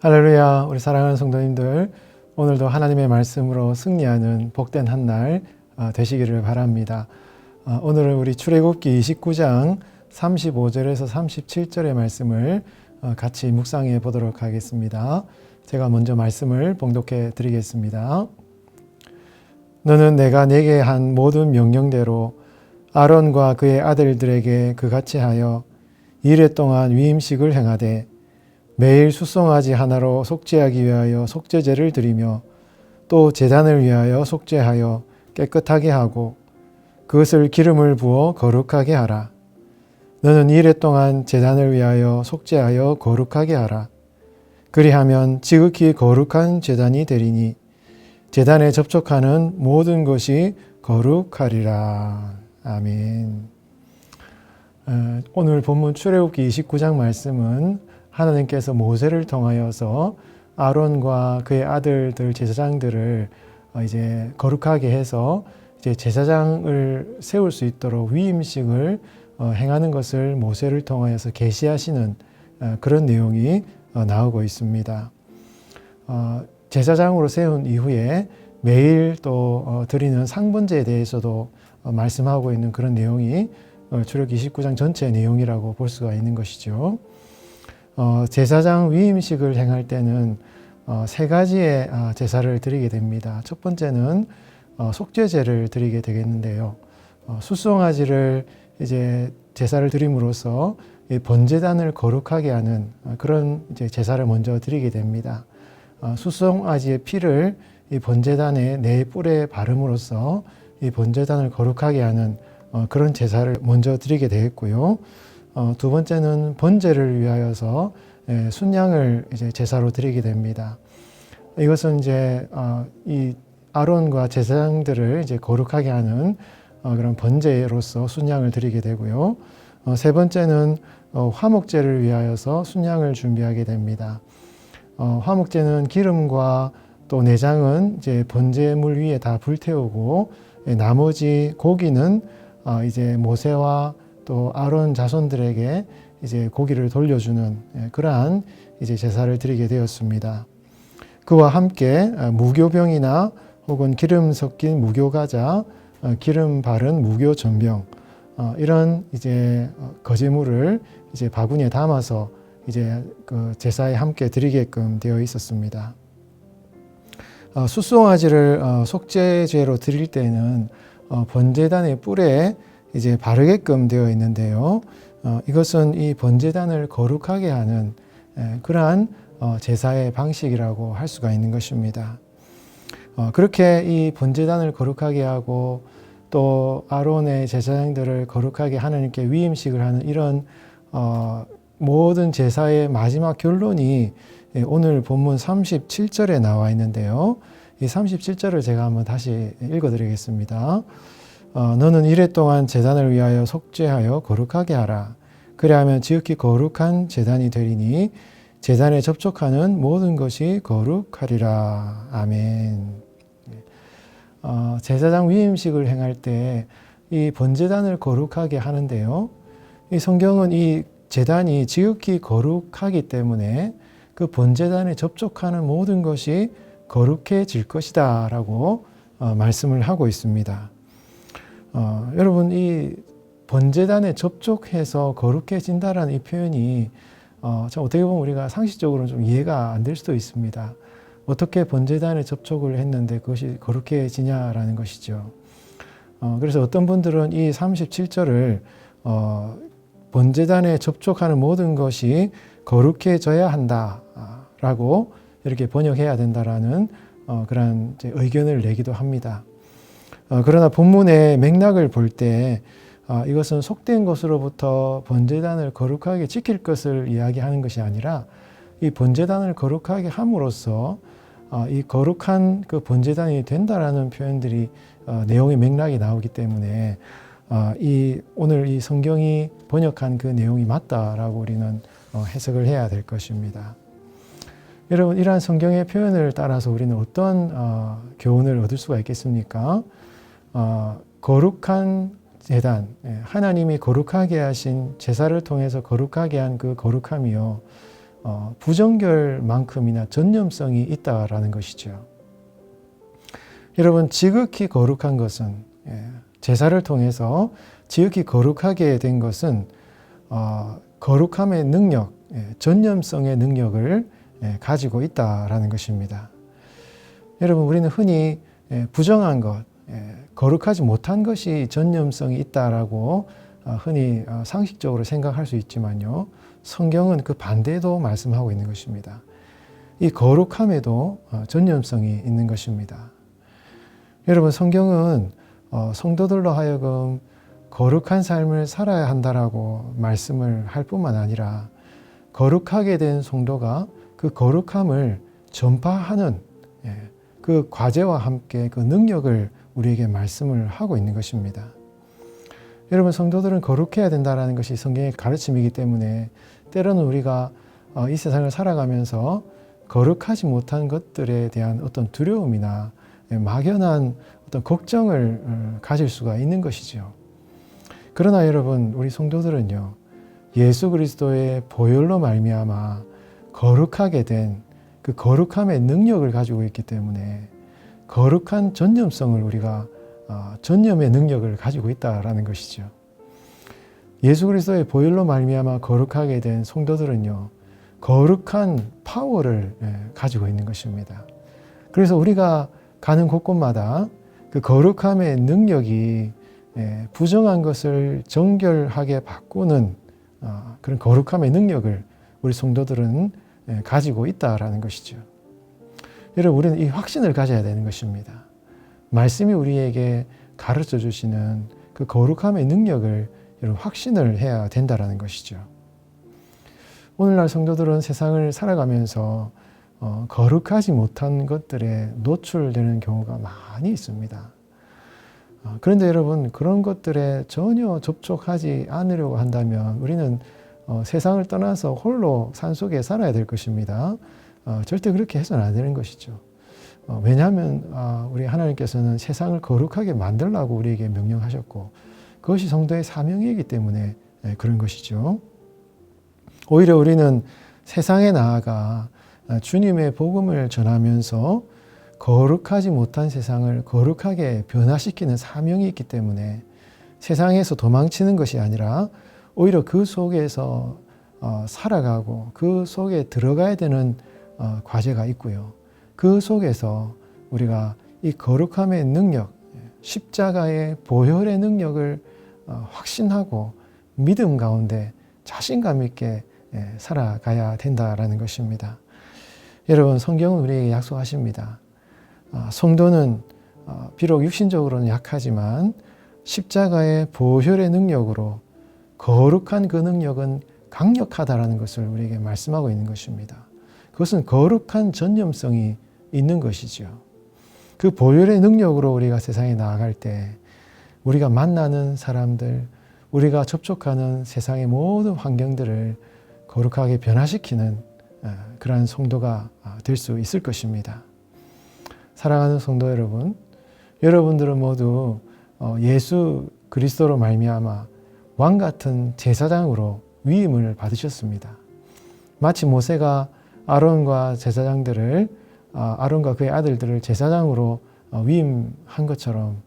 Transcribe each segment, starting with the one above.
할렐루야, 우리 사랑하는 성도님들, 오늘도 하나님의 말씀으로 승리하는 복된 한 날 되시기를 바랍니다. 오늘은 우리 출애굽기 29장 35절에서 37절의 말씀을 같이 묵상해 보도록 하겠습니다. 제가 먼저 말씀을 봉독해 드리겠습니다. 너는 내가 네게 한 모든 명령대로 아론과 그의 아들들에게 그같이 하여 이레 동안 위임식을 행하되 매일 숫송아지 하나로 속죄하기 위하여 속죄제를 드리며 또 제단을 위하여 속죄하여 깨끗하게 하고 그것을 기름을 부어 거룩하게 하라. 너는 이레 동안 제단을 위하여 속죄하여 거룩하게 하라. 그리하면 지극히 거룩한 제단이 되리니 제단에 접촉하는 모든 것이 거룩하리라. 아멘. 오늘 본문 출애굽기 29장 말씀은 하나님께서 모세를 통하여서 아론과 그의 아들들 제사장들을 이제 거룩하게 해서 이제 제사장을 세울 수 있도록 위임식을 행하는 것을 모세를 통하여서 계시하시는 그런 내용이 나오고 있습니다. 제사장으로 세운 이후에 매일 또 드리는 상번제에 대해서도 말씀하고 있는 그런 내용이 출애굽기 29장 전체 내용이라고 볼 수가 있는 것이죠. 제사장 위임식을 행할 때는 세 가지의 제사를 드리게 됩니다. 첫 번째는 속죄제를 드리게 되겠는데요. 숫송아지를 이제 제사를 드림으로써 번제단을 거룩하게 하는 그런 이제 제사를 먼저 드리게 됩니다. 숫송아지의 피를 이 번제단의 네 뿔에 바름으로써 이 번제단을 거룩하게 하는 그런 제사를 먼저 드리게 되겠고요. 두 번째는 번제를 위하여서 순양을 이제 제사로 드리게 됩니다. 이것은 이제 이 아론과 제사장들을 이제 거룩하게 하는 그런 번제로서 순양을 드리게 되고요. 세 번째는 화목제를 위하여서 순양을 준비하게 됩니다. 화목제는 기름과 또 내장은 이제 번제물 위에 다 불태우고 나머지 고기는 이제 모세와 또 아론 자손들에게 이제 고기를 돌려주는 그러한 이제 제사를 드리게 되었습니다. 그와 함께 무교병이나 혹은 기름 섞인 무교과자, 기름 바른 무교전병 이런 이제 거제물을 이제 바구니에 담아서 이제 그 제사에 함께 드리게끔 되어 있었습니다. 숫송아지를 속죄제로 드릴 때는 번제단의 뿔에 이제 바르게끔 되어 있는데요. 이것은 이 번제단을 거룩하게 하는 그러한 제사의 방식이라고 할 수가 있는 것입니다. 그렇게 이 번제단을 거룩하게 하고 또 아론의 제사장들을 거룩하게 하나님께 위임식을 하는 이런 모든 제사의 마지막 결론이 오늘 본문 37절에 나와 있는데요. 이 37절을 제가 한번 다시 읽어드리겠습니다. 너는 이레 동안 제단을 위하여 속죄하여 거룩하게 하라. 그리하면 지극히 거룩한 제단이 되리니 제단에 접촉하는 모든 것이 거룩하리라. 아멘. 제사장 위임식을 행할 때 이 번제단을 거룩하게 하는데요. 이 성경은 이 제단이 지극히 거룩하기 때문에 그 번제단에 접촉하는 모든 것이 거룩해질 것이다 라고 말씀을 하고 있습니다. 여러분, 이 번제단에 접촉해서 거룩해진다라는 이 표현이 어떻게 보면 우리가 상식적으로는 좀 이해가 안 될 수도 있습니다. 어떻게 번제단에 접촉을 했는데 그것이 거룩해지냐라는 것이죠. 그래서 어떤 분들은 이 37절을 번제단에 접촉하는 모든 것이 거룩해져야 한다라고 이렇게 번역해야 된다라는 그런 의견을 내기도 합니다. 그러나 본문의 맥락을 볼 때 이것은 속된 것으로부터 번제단을 거룩하게 지킬 것을 이야기하는 것이 아니라 이 번제단을 거룩하게 함으로써 이 거룩한 그 번제단이 된다라는 표현들이 내용의 맥락이 나오기 때문에 오늘 이 성경이 번역한 그 내용이 맞다라고 우리는 해석을 해야 될 것입니다. 여러분, 이러한 성경의 표현을 따라서 우리는 어떤 교훈을 얻을 수가 있겠습니까? 거룩한 제단, 하나님이 거룩하게 하신 제사를 통해서 거룩하게 한 그 거룩함이요. 부정결만큼이나 전념성이 있다라는 것이죠. 여러분, 지극히 거룩한 것은, 제사를 통해서 지극히 거룩하게 된 것은 거룩함의 능력, 전념성의 능력을 가지고 있다라는 것입니다. 여러분, 우리는 흔히 부정한 것, 거룩하지 못한 것이 전념성이 있다라고 흔히 상식적으로 생각할 수 있지만요, 성경은 그 반대도 말씀하고 있는 것입니다. 이 거룩함에도 전념성이 있는 것입니다. 여러분, 성경은 성도들로 하여금 거룩한 삶을 살아야 한다라고 말씀을 할 뿐만 아니라 거룩하게 된 성도가 그 거룩함을 전파하는 그 과제와 함께 그 능력을 우리에게 말씀을 하고 있는 것입니다. 여러분, 성도들은 거룩해야 된다는 것이 성경의 가르침이기 때문에 때로는 우리가 이 세상을 살아가면서 거룩하지 못한 것들에 대한 어떤 두려움이나 막연한 어떤 걱정을 가질 수가 있는 것이죠. 그러나 여러분, 우리 성도들은요, 예수 그리스도의 보혈로 말미암아 거룩하게 된 그 거룩함의 능력을 가지고 있기 때문에 거룩한 전념성을 우리가 전념의 능력을 가지고 있다라는 것이죠. 예수 그리스도의 보혈로 말미암아 거룩하게 된 성도들은요, 거룩한 파워를 가지고 있는 것입니다. 그래서 우리가 가는 곳곳마다 그 거룩함의 능력이 부정한 것을 정결하게 바꾸는 그런 거룩함의 능력을 우리 성도들은 가지고 있다라는 것이죠. 여러분, 우리는 이 확신을 가져야 되는 것입니다. 말씀이 우리에게 가르쳐 주시는 그 거룩함의 능력을 여러분 확신을 해야 된다라는 것이죠. 오늘날 성도들은 세상을 살아가면서 거룩하지 못한 것들에 노출되는 경우가 많이 있습니다. 그런데 여러분, 그런 것들에 전혀 접촉하지 않으려고 한다면 우리는 세상을 떠나서 홀로 산속에 살아야 될 것입니다. 절대 그렇게 해서는 안 되는 것이죠. 왜냐하면 우리 하나님께서는 세상을 거룩하게 만들라고 우리에게 명령하셨고 그것이 성도의 사명이기 때문에 그런 것이죠. 오히려 우리는 세상에 나아가 주님의 복음을 전하면서 거룩하지 못한 세상을 거룩하게 변화시키는 사명이 있기 때문에 세상에서 도망치는 것이 아니라 오히려 그 속에서 살아가고 그 속에 들어가야 되는 과제가 있고요. 그 속에서 우리가 이 거룩함의 능력, 십자가의 보혈의 능력을 확신하고 믿음 가운데 자신감 있게 살아가야 된다라는 것입니다. 여러분, 성경은 우리에게 약속하십니다. 성도는 비록 육신적으로는 약하지만 십자가의 보혈의 능력으로 거룩한 그 능력은 강력하다라는 것을 우리에게 말씀하고 있는 것입니다. 그것은 거룩한 전념성이 있는 것이죠. 그 보혈의 능력으로 우리가 세상에 나아갈 때 우리가 만나는 사람들, 우리가 접촉하는 세상의 모든 환경들을 거룩하게 변화시키는 그러한 성도가 될 수 있을 것입니다. 사랑하는 성도 여러분, 여러분들은 모두 예수 그리스도로 말미암아 왕 같은 제사장으로 위임을 받으셨습니다. 마치 모세가 아론과 제사장들을 아론과 그의 아들들을 제사장으로 위임한 것처럼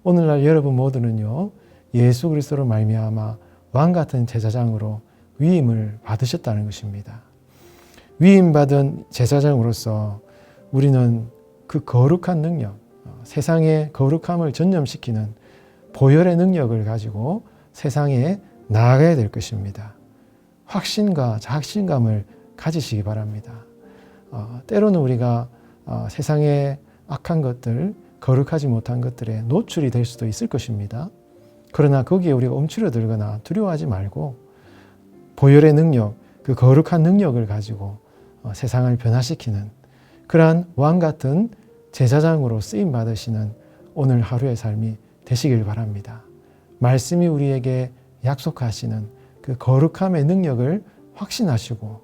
오늘날 여러분 모두는요, 예수 그리스도로 말미암아 왕 같은 제사장으로 위임을 받으셨다는 것입니다. 위임받은 제사장으로서 우리는 그 거룩한 능력, 세상의 거룩함을 전념시키는 보혈의 능력을 가지고 세상에 나아가야 될 것입니다. 확신과 자신감을 가지시기 바랍니다. 때로는 우리가 세상의 악한 것들, 거룩하지 못한 것들에 노출이 될 수도 있을 것입니다. 그러나 거기에 우리가 움츠러들거나 두려워하지 말고 보혈의 능력, 그 거룩한 능력을 가지고 세상을 변화시키는 그러한 왕 같은 제사장으로 쓰임 받으시는 오늘 하루의 삶이 되시길 바랍니다. 말씀이 우리에게 약속하시는 그 거룩함의 능력을 확신하시고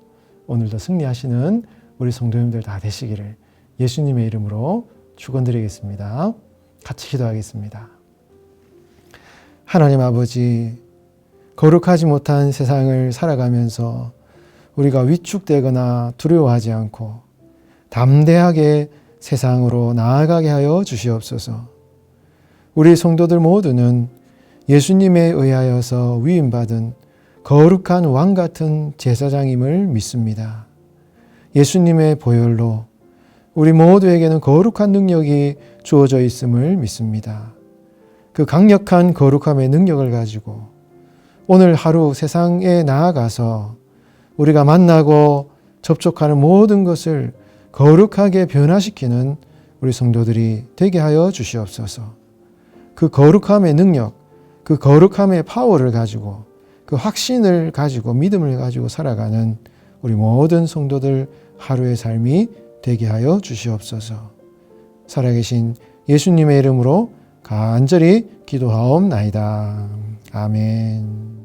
오늘도 승리하시는 우리 성도님들 다 되시기를 예수님의 이름으로 축원드리겠습니다. 같이 기도하겠습니다. 하나님 아버지, 거룩하지 못한 세상을 살아가면서 우리가 위축되거나 두려워하지 않고 담대하게 세상으로 나아가게 하여 주시옵소서. 우리 성도들 모두는 예수님에 의하여서 위임받은 거룩한 왕 같은 제사장임을 믿습니다. 예수님의 보혈로 우리 모두에게는 거룩한 능력이 주어져 있음을 믿습니다. 그 강력한 거룩함의 능력을 가지고 오늘 하루 세상에 나아가서 우리가 만나고 접촉하는 모든 것을 거룩하게 변화시키는 우리 성도들이 되게 하여 주시옵소서. 그 거룩함의 능력, 그 거룩함의 파워를 가지고 그 확신을 가지고 믿음을 가지고 살아가는 우리 모든 성도들 하루의 삶이 되게 하여 주시옵소서. 살아계신 예수님의 이름으로 간절히 기도하옵나이다. 아멘.